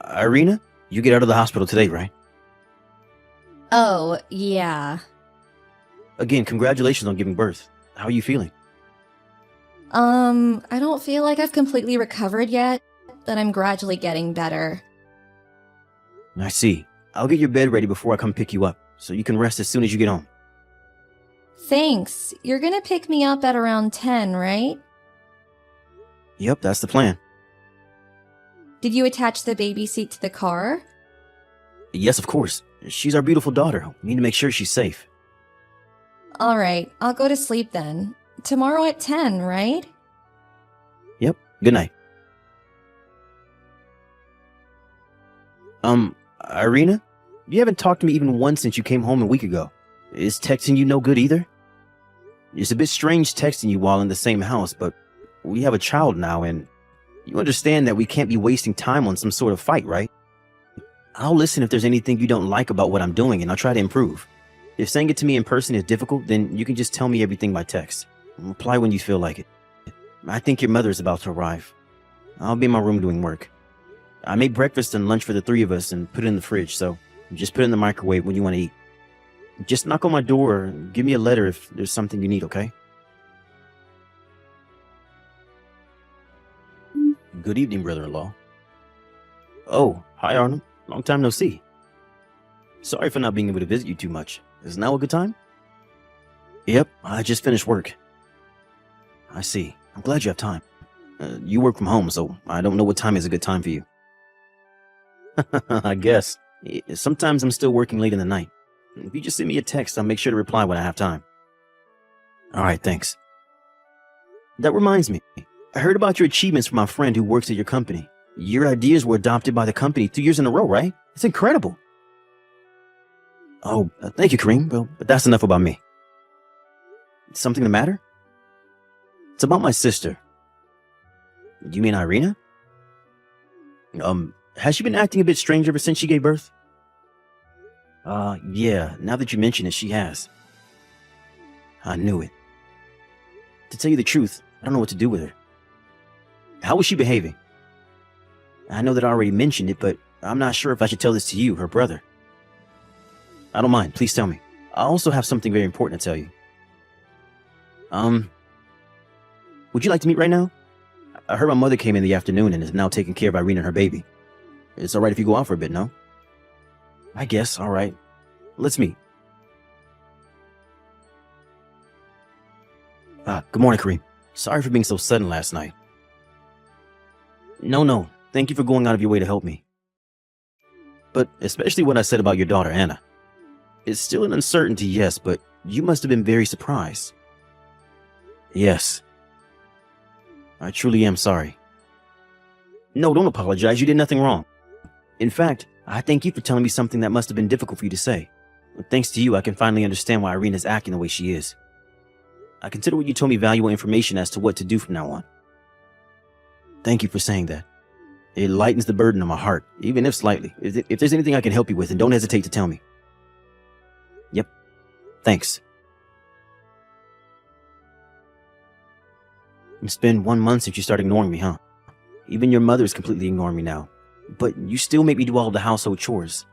Irina, you get out of the hospital today, right? Oh, yeah. Again, congratulations on giving birth. How are you feeling? I don't feel like I've completely recovered yet, but I'm gradually getting better. I see. I'll get your bed ready before I come pick you up, so you can rest as soon as you get home. Thanks. You're gonna pick me up at around 10, right? Yep, that's the plan. Did you attach the baby seat to the car? Yes, of course. She's our beautiful daughter. We need to make sure she's safe. Alright, I'll go to sleep then. Tomorrow at 10, right? Yep, good night. Irina? You haven't talked to me even once since you came home a week ago. Is texting you no good either? It's a bit strange texting you while in the same house, but we have a child now, and you understand that we can't be wasting time on some sort of fight, right? I'll listen if there's anything you don't like about what I'm doing, and I'll try to improve. If saying it to me in person is difficult, then you can just tell me everything by text. Reply when you feel like it. I think your mother is about to arrive. I'll be in my room doing work. I made breakfast and lunch for the three of us and put it in the fridge, so just put it in the microwave when you want to eat. Just knock on my door or give me a letter if there's something you need, okay? Good evening, brother-in-law. Oh, hi Arnold. Long time no see. Sorry for not being able to visit you too much. Is now a good time? Yep, I just finished work. I see. I'm glad you have time. You work from home, so I don't know what time is a good time for you. I guess. Sometimes I'm still working late in the night. If you just send me a text, I'll make sure to reply when I have time. Alright, thanks. That reminds me. I heard about your achievements from my friend who works at your company. Your ideas were adopted by the company 2 years in a row, right? It's incredible. Oh, thank you, Kareem. Well, but that's enough about me. Something the matter? It's about my sister. You mean Irina? Has she been acting a bit strange ever since she gave birth? Yeah, now that you mention it, she has. I knew it. To tell you the truth, I don't know what to do with her. How was she behaving? I know that I already mentioned it, but I'm not sure if I should tell this to you, her brother. I don't mind, please tell me. I also have something very important to tell you. Would you like to meet right now? I heard my mother came in the afternoon and is now taking care of Irene and her baby. It's alright if you go out for a bit, no? I guess, alright. Let's meet. Good morning, Kareem. Sorry for being so sudden last night. No. Thank you for going out of your way to help me. But especially what I said about your daughter, Anna. It's still an uncertainty, yes, but you must have been very surprised. Yes. I truly am sorry. No, don't apologize. You did nothing wrong. In fact, I thank you for telling me something that must have been difficult for you to say. But thanks to you, I can finally understand why Irina's acting the way she is. I consider what you told me valuable information as to what to do from now on. Thank you for saying that. It lightens the burden on my heart, even if slightly. If there's anything I can help you with, then don't hesitate to tell me. Yep. Thanks. It's been 1 month since you started ignoring me, huh? Even your mother is completely ignoring me now. But you still make me do all of the household chores.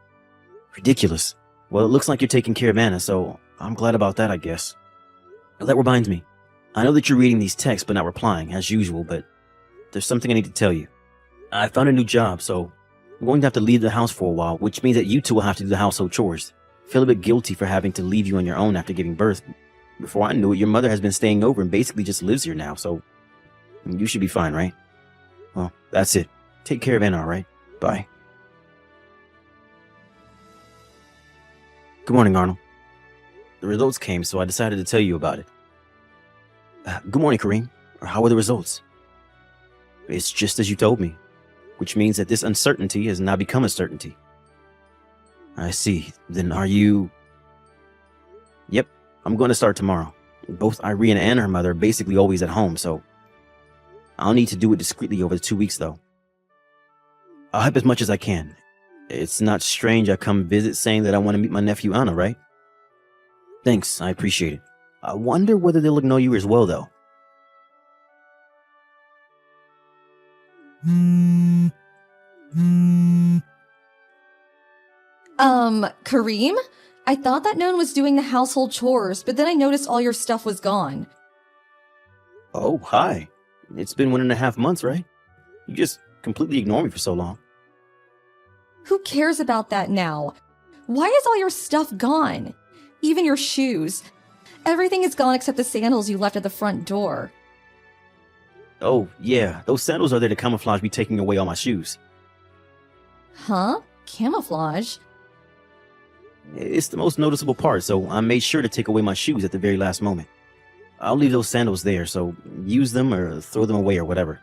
Ridiculous. Well, it looks like you're taking care of Anna, so I'm glad about that, I guess. That reminds me. I know that you're reading these texts but not replying, as usual, but there's something I need to tell you. I found a new job, so I'm going to have to leave the house for a while, which means that you two will have to do the household chores. I feel a bit guilty for having to leave you on your own after giving birth. Before I knew it, your mother has been staying over and basically just lives here now, so you should be fine, right? Well, that's it. Take care of Anna, alright? Bye. Good morning, Arnold. The results came, so I decided to tell you about it. Good morning, Kareem. How are the results? It's just as you told me, which means that this uncertainty has now become a certainty. I see. Then are you... Yep, I'm going to start tomorrow. Both Irene and her mother are basically always at home, so I'll need to do it discreetly over the 2 weeks, though. I'll help as much as I can. It's not strange I come visit saying that I want to meet my nephew Anna, right? Thanks, I appreciate it. I wonder whether they'll ignore you as well, though. Kareem? I thought that no one was doing the household chores, but then I noticed all your stuff was gone. Oh, hi. It's been 1.5 months, right? You just completely ignore me for so long. Who cares about that now? Why is all your stuff gone? Even your shoes. Everything is gone except the sandals you left at the front door. Oh, yeah, those sandals are there to camouflage me taking away all my shoes. Huh? Camouflage? It's the most noticeable part, so I made sure to take away my shoes at the very last moment. I'll leave those sandals there, so use them or throw them away or whatever.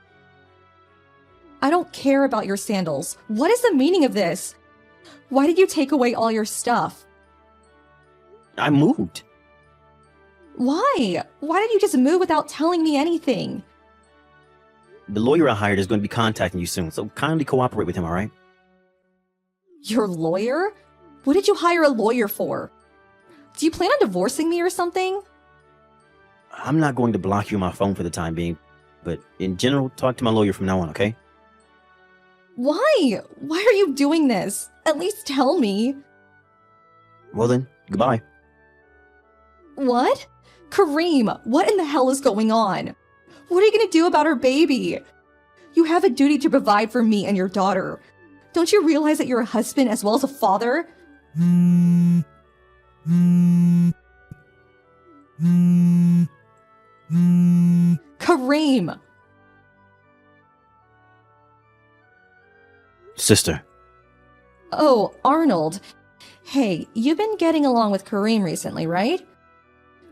I don't care about your sandals. What is the meaning of this? Why did you take away all your stuff? I moved. Why? Why did you just move without telling me anything? The lawyer I hired is going to be contacting you soon, so kindly cooperate with him, alright? Your lawyer? What did you hire a lawyer for? Do you plan on divorcing me or something? I'm not going to block you on my phone for the time being, but in general, talk to my lawyer from now on, okay? Why? Why are you doing this? At least tell me. Well then, goodbye. What? Kareem, what in the hell is going on? What are you gonna do about our baby? You have a duty to provide for me and your daughter. Don't you realize that you're a husband as well as a father? Kareem! Sister. Oh, Arnold. Hey, you've been getting along with Kareem recently, right?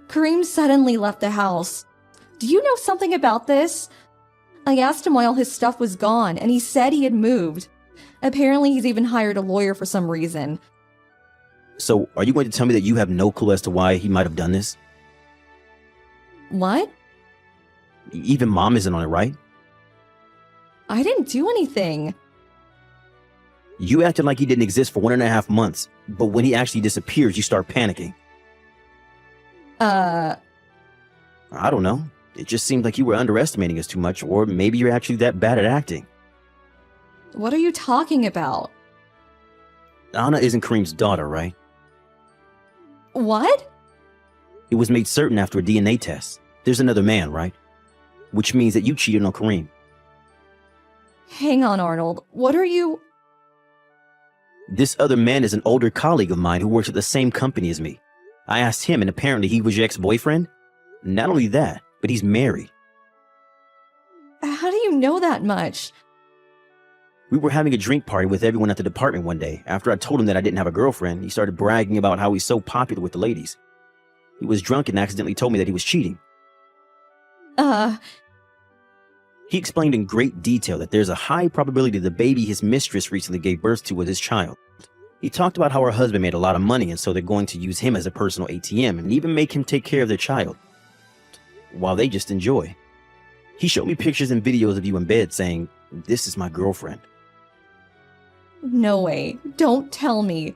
Kareem suddenly left the house. Do you know something about this? I asked him why all his stuff was gone, and he said he had moved. Apparently, he's even hired a lawyer for some reason. So, are you going to tell me that you have no clue as to why he might have done this? What? Even Mom isn't on it, right? I didn't do anything. You acted like he didn't exist for 1.5 months, but when he actually disappears, you start panicking. I don't know. It just seemed like you were underestimating us too much, or maybe you're actually that bad at acting. What are you talking about? Anna isn't Kareem's daughter, right? What? It was made certain after a DNA test. There's another man, right? Which means that you cheated on Kareem. Hang on, Arnold. What are you... This other man is an older colleague of mine who works at the same company as me. I asked him, and apparently he was your ex-boyfriend. Not only that, but he's married. How do you know that much? We were having a drink party with everyone at the department one day. After I told him that I didn't have a girlfriend, he started bragging about how he's so popular with the ladies. He was drunk and accidentally told me that he was cheating. He explained in great detail that there's a high probability the baby his mistress recently gave birth to was his child. He talked about how her husband made a lot of money, and so they're going to use him as a personal ATM and even make him take care of their child, while they just enjoy. He showed me pictures and videos of you in bed saying, "This is my girlfriend." No way. Don't tell me.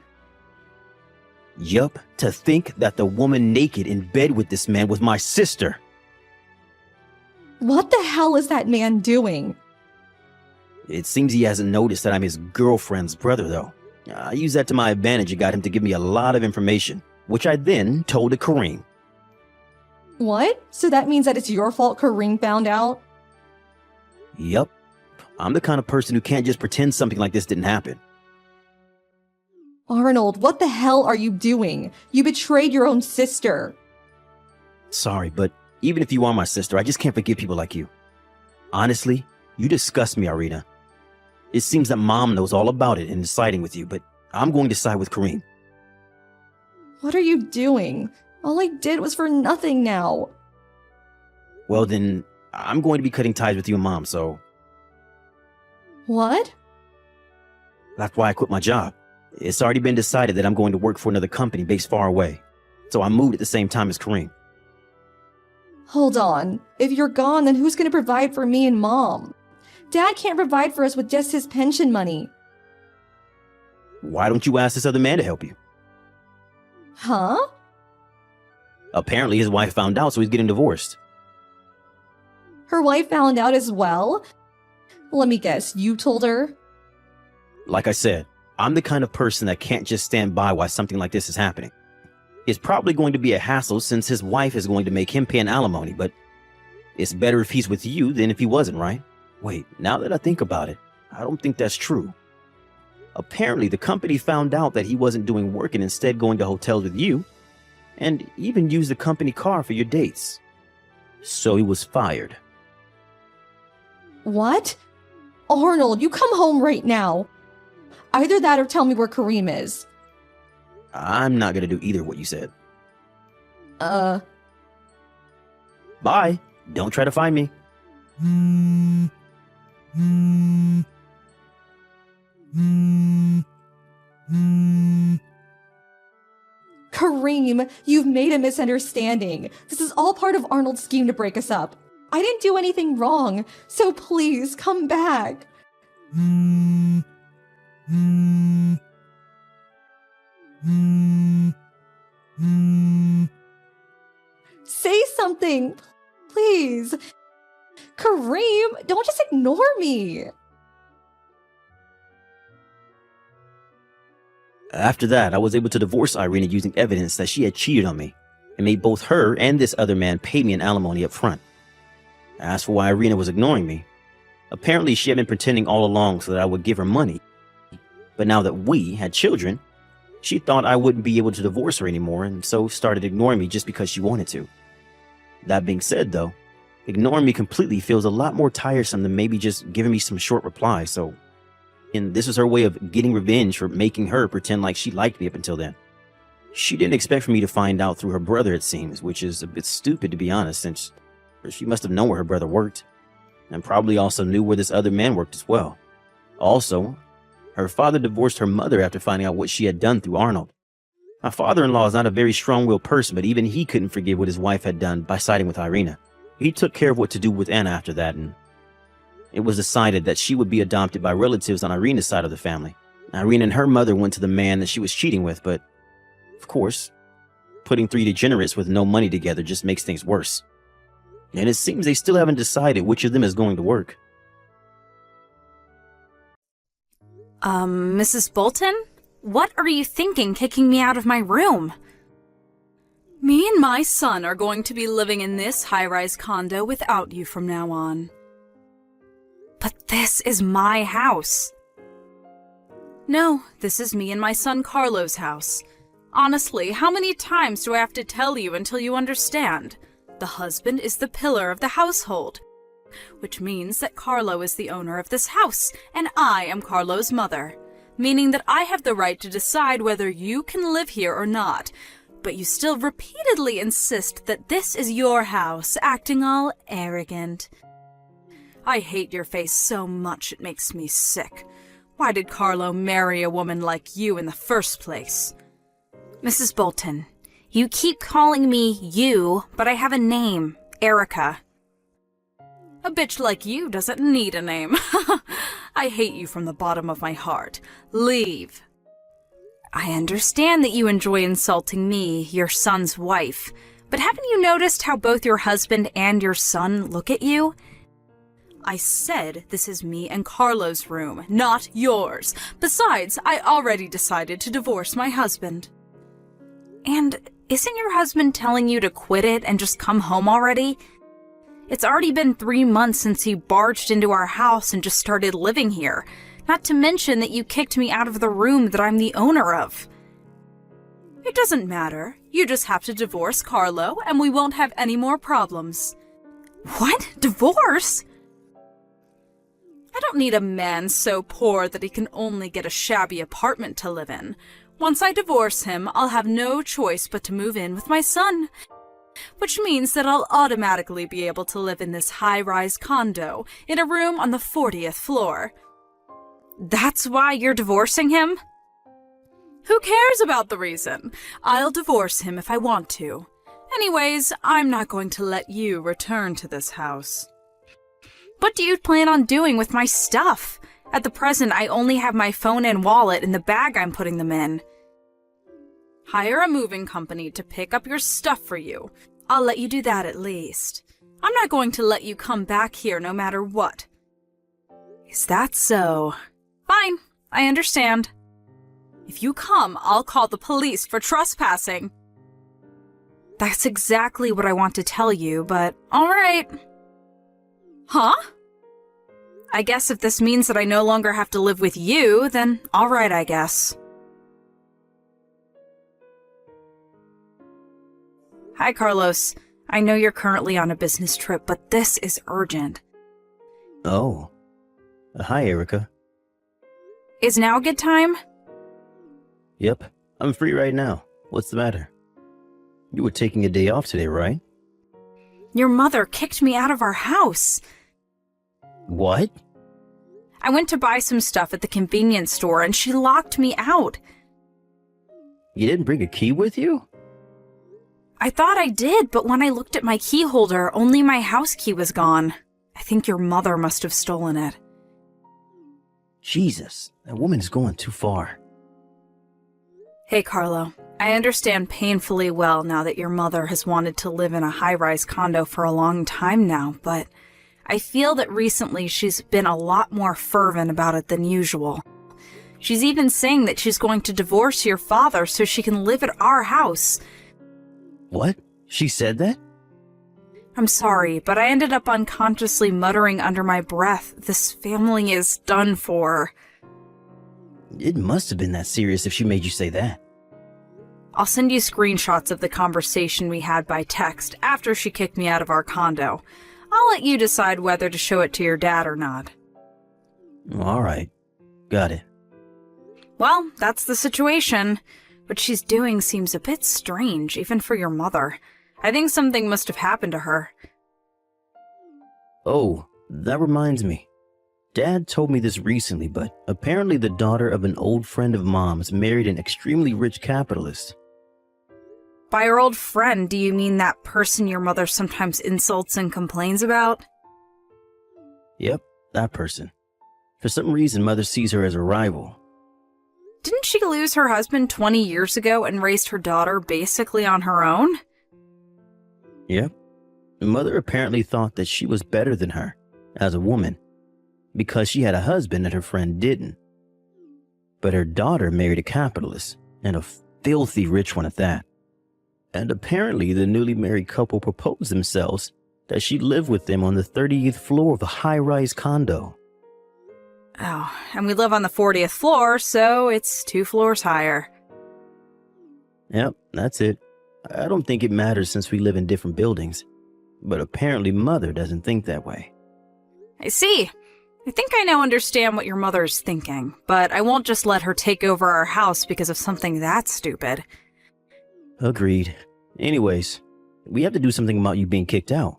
Yup, to think that the woman naked in bed with this man was my sister. What the hell is that man doing? It seems he hasn't noticed that I'm his girlfriend's brother, though. I used that to my advantage and got him to give me a lot of information, which I then told to Kareem. What? So that means that it's your fault Kareem found out? Yup. I'm the kind of person who can't just pretend something like this didn't happen. Arnold, what the hell are you doing? You betrayed your own sister. Sorry, but even if you are my sister, I just can't forgive people like you. Honestly, you disgust me, Arita. It seems that Mom knows all about it and is siding with you, but I'm going to side with Kareem. What are you doing? All I did was for nothing now. Well then, I'm going to be cutting ties with you and Mom, so... What? That's why I quit my job. It's already been decided that I'm going to work for another company based far away. So I moved at the same time as Kareem. Hold on. If you're gone, then who's going to provide for me and Mom? Dad can't provide for us with just his pension money. Why don't you ask this other man to help you? Huh? Apparently his wife found out, so he's getting divorced. Her wife found out as well? Let me guess, you told her? Like I said, I'm the kind of person that can't just stand by while something like this is happening. It's probably going to be a hassle since his wife is going to make him pay an alimony, but it's better if he's with you than if he wasn't, right? Wait, now that I think about it, I don't think that's true. Apparently, the company found out that he wasn't doing work and instead going to hotels with you, and even used the company car for your dates. So he was fired. What? Arnold, you come home right now. Either that or tell me where Kareem is. I'm not gonna do either of what you said. Bye. Don't try to find me. Kareem, you've made a misunderstanding. This is all part of Arnold's scheme to break us up. I didn't do anything wrong, so please come back. Say something, please. Kareem, don't just ignore me. After that, I was able to divorce Irina using evidence that she had cheated on me and made both her and this other man pay me an alimony up front. As for why Irina was ignoring me, apparently she had been pretending all along so that I would give her money. But now that we had children, she thought I wouldn't be able to divorce her anymore and so started ignoring me just because she wanted to. That being said though, ignoring me completely feels a lot more tiresome than maybe just giving me some short reply, and this was her way of getting revenge for making her pretend like she liked me up until then. She didn't expect for me to find out through her brother, it seems, which is a bit stupid to be honest, since she must have known where her brother worked, and probably also knew where this other man worked as well. Also, her father divorced her mother after finding out what she had done through Arnold. My father-in-law is not a very strong-willed person, but even he couldn't forgive what his wife had done by siding with Irina. He took care of what to do with Anna after that, and it was decided that she would be adopted by relatives on Irina's side of the family. Irina and her mother went to the man that she was cheating with, but, of course, putting three degenerates with no money together just makes things worse. And it seems they still haven't decided which of them is going to work. Mrs. Bolton? What are you thinking kicking me out of my room? Me and my son are going to be living in this high-rise condo without you from now on. But this is my house. No, this is me and my son Carlo's house. Honestly, how many times do I have to tell you until you understand? The husband is the pillar of the household, which means that Carlo is the owner of this house, and I am Carlo's mother, meaning that I have the right to decide whether you can live here or not, but you still repeatedly insist that this is your house, acting all arrogant. I hate your face so much it makes me sick. Why did Carlo marry a woman like you in the first place? Mrs. Bolton, you keep calling me you, but I have a name, Erica. A bitch like you doesn't need a name. I hate you from the bottom of my heart. Leave. I understand that you enjoy insulting me, your son's wife, but haven't you noticed how both your husband and your son look at you? I said this is me and Carlo's room, not yours. Besides, I already decided to divorce my husband. And isn't your husband telling you to quit it and just come home already? It's already been 3 months since he barged into our house and just started living here, not to mention that you kicked me out of the room that I'm the owner of. It doesn't matter. You just have to divorce Carlo and we won't have any more problems. What? Divorce? I don't need a man so poor that he can only get a shabby apartment to live in. Once I divorce him, I'll have no choice but to move in with my son, which means that I'll automatically be able to live in this high-rise condo in a room on the 40th floor. That's why you're divorcing him? Who cares about the reason? I'll divorce him if I want to. Anyways, I'm not going to let you return to this house. What do you plan on doing with my stuff? At the present, I only have my phone and wallet in the bag I'm putting them in. Hire a moving company to pick up your stuff for you. I'll let you do that at least. I'm not going to let you come back here no matter what. Is that so? Fine, I understand. If you come, I'll call the police for trespassing. That's exactly what I want to tell you, but alright. Huh? I guess if this means that I no longer have to live with you, then alright, I guess. Hi, Carlos. I know you're currently on a business trip, but this is urgent. Oh. Hi, Erica. Is now a good time? Yep, I'm free right now. What's the matter? You were taking a day off today, right? Your mother kicked me out of our house. What? I went to buy some stuff at the convenience store and she locked me out. You didn't bring a key with you? I thought I did, but when I looked at my key holder, only my house key was gone. I think your mother must have stolen it. Jesus, that woman is going too far. Hey, Carlo. I understand painfully well now that your mother has wanted to live in a high-rise condo for a long time now, but I feel that recently she's been a lot more fervent about it than usual. She's even saying that she's going to divorce your father so she can live at our house. What? She said that? I'm sorry, but I ended up unconsciously muttering under my breath, this family is done for. It must have been that serious if she made you say that. I'll send you screenshots of the conversation we had by text after she kicked me out of our condo. I'll let you decide whether to show it to your dad or not. All right. Got it. Well, that's the situation. What she's doing seems a bit strange, even for your mother. I think something must have happened to her. Oh, that reminds me. Dad told me this recently, but apparently the daughter of an old friend of Mom's married an extremely rich capitalist. By your old friend, do you mean that person your mother sometimes insults and complains about? Yep, that person. For some reason, Mother sees her as a rival. Didn't she lose her husband 20 years ago and raised her daughter basically on her own? Yep. Mother apparently thought that she was better than her, as a woman, because she had a husband and her friend didn't. But her daughter married a capitalist, and a filthy rich one at that. And apparently the newly married couple proposed themselves that she'd live with them on the 30th floor of a high-rise condo. Oh, and we live on the 40th floor, so it's 2 floors higher. Yep, that's it. I don't think it matters since we live in different buildings. But apparently Mother doesn't think that way. I see. I think I now understand what your mother's thinking, but I won't just let her take over our house because of something that stupid. Agreed. Anyways, we have to do something about you being kicked out.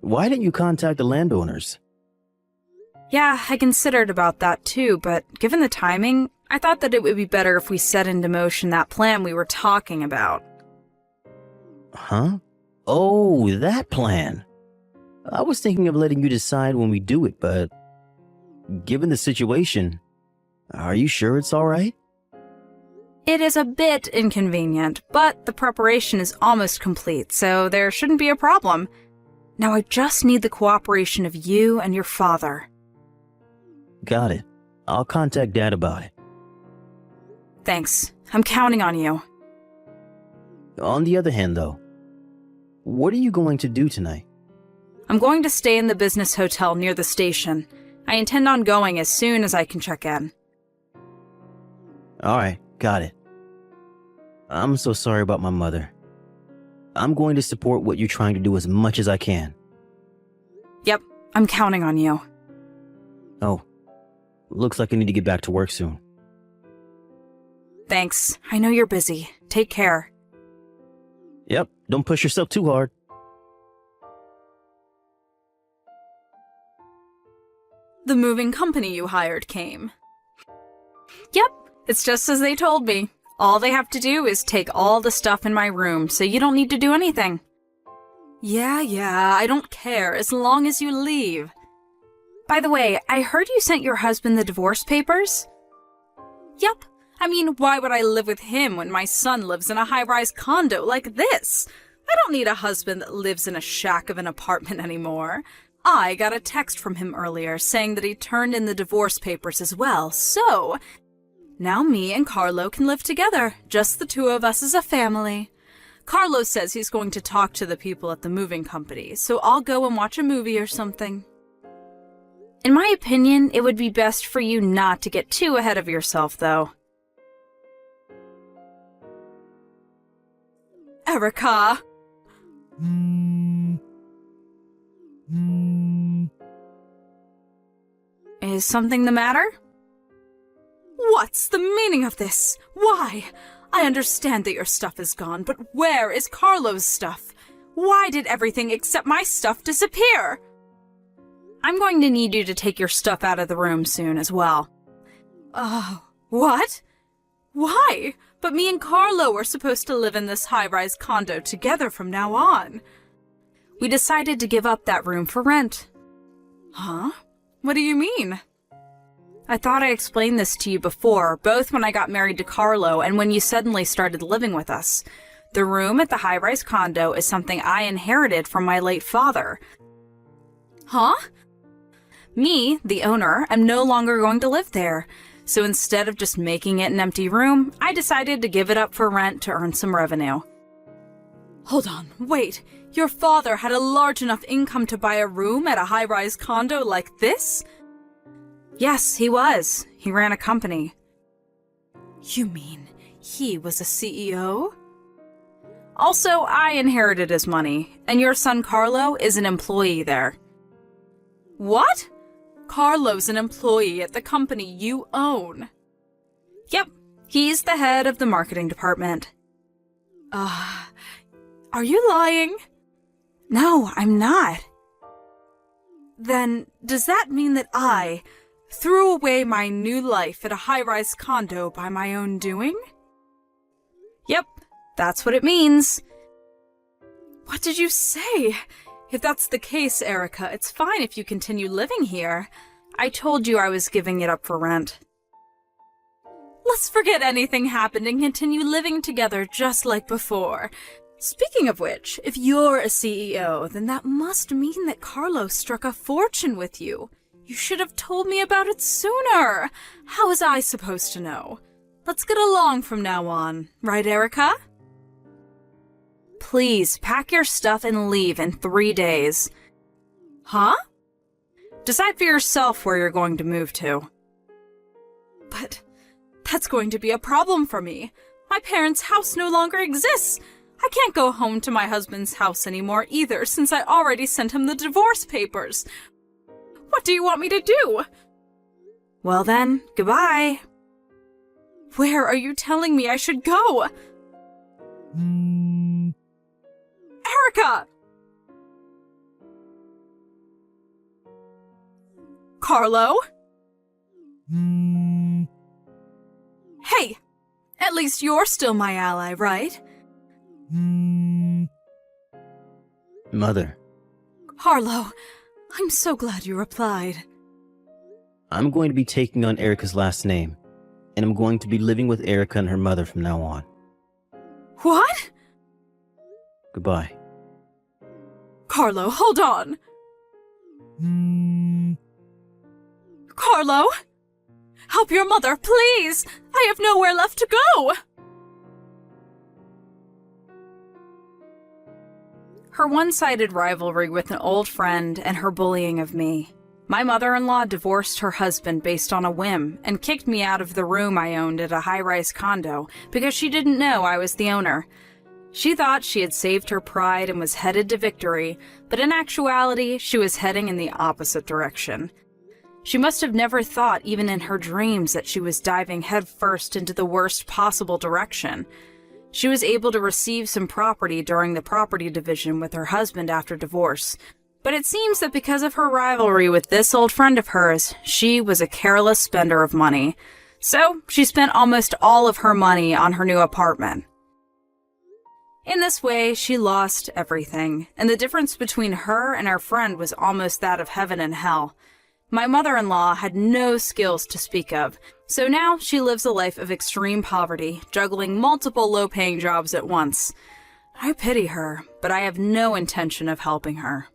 Why didn't you contact the landowners? Yeah, I considered about that too, but given the timing, I thought that it would be better if we set into motion that plan we were talking about. Huh? Oh, that plan. I was thinking of letting you decide when we do it, but given the situation, are you sure it's all right? It is a bit inconvenient, but the preparation is almost complete, so there shouldn't be a problem. Now I just need the cooperation of you and your father. Got it. I'll contact Dad about it. Thanks. I'm counting on you. On the other hand, though, what are you going to do tonight? I'm going to stay in the business hotel near the station. I intend on going as soon as I can check in. All right, got it. I'm so sorry about my mother. I'm going to support what you're trying to do as much as I can. Yep, I'm counting on you. Oh, looks like I need to get back to work soon. Thanks. I know you're busy. Take care. Yep, don't push yourself too hard. The moving company you hired came. Yep, it's just as they told me. All they have to do is take all the stuff in my room, so you don't need to do anything. Yeah, I don't care, as long as you leave. By the way, I heard you sent your husband the divorce papers? Yep. I mean, why would I live with him when my son lives in a high-rise condo like this? I don't need a husband that lives in a shack of an apartment anymore. I got a text from him earlier saying that he turned in the divorce papers as well, so Now me and Carlo can live together, just the two of us as a family. Carlo says he's going to talk to the people at the moving company, so I'll go and watch a movie or something. In my opinion, it would be best for you not to get too ahead of yourself, though. Erica! Is something the matter? What's the meaning of this? Why? I understand that your stuff is gone, but where is Carlo's stuff? Why did everything except my stuff disappear? I'm going to need you to take your stuff out of the room soon as well. What? Why? But me and Carlo are supposed to live in this high-rise condo together from now on. We decided to give up that room for rent. Huh? What do you mean? I thought I explained this to you before, both when I got married to Carlo and when you suddenly started living with us. The room at the high-rise condo is something I inherited from my late father. Huh? Me, the owner, am no longer going to live there. So instead of just making it an empty room, I decided to give it up for rent to earn some revenue. Hold on, wait. Your father had a large enough income to buy a room at a high-rise condo like this? Yes, he was. He ran a company. You mean he was a CEO? Also, I inherited his money, and your son Carlo is an employee there. What? Carlo's an employee at the company you own. Yep, he's the head of the marketing department. Are you lying? No, I'm not. Then, does that mean that I threw away my new life at a high-rise condo by my own doing? Yep, that's what it means. What did you say? If that's the case, Erica, it's fine if you continue living here. I told you I was giving it up for rent. Let's forget anything happened and continue living together just like before. Speaking of which, if you're a CEO, then that must mean that Carlo struck a fortune with you. You should have told me about it sooner. How was I supposed to know? Let's get along from now on, right, Erica? Please, pack your stuff and leave in 3 days. Huh? Decide for yourself where you're going to move to. But that's going to be a problem for me. My parents' house no longer exists. I can't go home to my husband's house anymore either, since I already sent him the divorce papers. What do you want me to do? Well then, goodbye. Where are you telling me I should go? Erica! Carlo? Hey, at least you're still my ally, right? Mother, Carlo, I'm so glad you replied. I'm going to be taking on Erica's last name, and I'm going to be living with Erica and her mother from now on. What? Goodbye. Carlo, hold on. Carlo? Help your mother, please! I have nowhere left to go! Her one-sided rivalry with an old friend and her bullying of me. My mother-in-law divorced her husband based on a whim and kicked me out of the room I owned at a high-rise condo because she didn't know I was the owner. She thought she had saved her pride and was headed to victory, but in actuality, she was heading in the opposite direction. She must have never thought, even in her dreams, that she was diving headfirst into the worst possible direction. She was able to receive some property during the property division with her husband after divorce, but it seems that because of her rivalry with this old friend of hers, she was a careless spender of money. So, she spent almost all of her money on her new apartment. In this way, she lost everything, and the difference between her and her friend was almost that of heaven and hell. My mother-in-law had no skills to speak of, so now she lives a life of extreme poverty, juggling multiple low-paying jobs at once. I pity her, but I have no intention of helping her.